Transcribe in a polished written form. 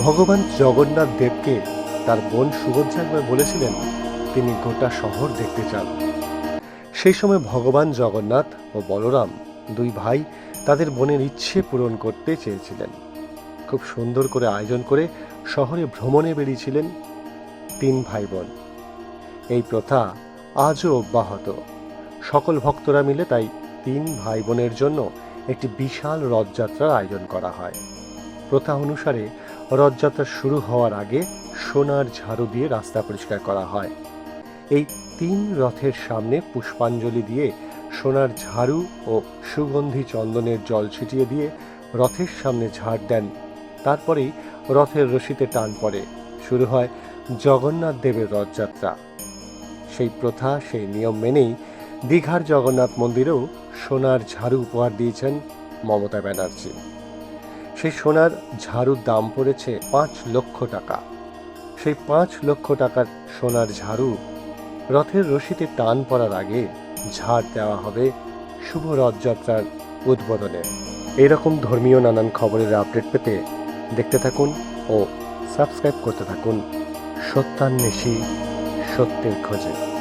ভগবান জগন্নাথ দেবকে তার বোন সুভদ্রা একবার বলেছিলেন তিনি গোটা শহর দেখতে চান। সেই সময় ভগবান জগন্নাথ ও বলরাম দুই ভাই তাদের বোনের ইচ্ছে পূরণ করতে চেয়েছিলেন। খুব সুন্দর করে আয়োজন করে শহরে ভ্রমণে বেরিয়েছিলেন তিন ভাই বোন। এই প্রথা আজও অব্যাহত। সকল ভক্তরা মিলে তাই তিন ভাই বোনের জন্য একটি বিশাল রথযাত্রার আয়োজন করা হয়। প্রথা অনুসারে রথযাত্রা শুরু হওয়ার আগে সোনার ঝাড়ু দিয়ে রাস্তা পরিষ্কার করা হয়। এই তিন রথের সামনে পুষ্পাঞ্জলি দিয়ে সোনার ঝাড়ু ও সুগন্ধি চন্দনের জল ছিটিয়ে দিয়ে রথের সামনে ঝাড় দেন। তারপরেই রথের রশিতে টান পড়ে, শুরু হয় জগন্নাথ দেবের রথযাত্রা। সেই প্রথা, সেই নিয়ম মেনেই দীঘার জগন্নাথ মন্দিরেও সোনার ঝাড়ু উপহার দিয়েছেন মমতা ব্যানার্জি। সেই সোনার ঝাড়ুর দাম পড়েছে ৫ লক্ষ টাকা। সেই ৫ লক্ষ টাকার সোনার ঝাড়ু রথের রশিতে টান পড়ার আগে ঝাড় দেওয়া হবে শুভ রথযাত্রার উদ্বোধনে। এইরকম ধর্মীয় নানান খবরের আপডেট পেতে দেখতে থাকুন ও সাবস্ক্রাইব করতে থাকুন সত্যান্বেষী, সত্যের খোঁজে।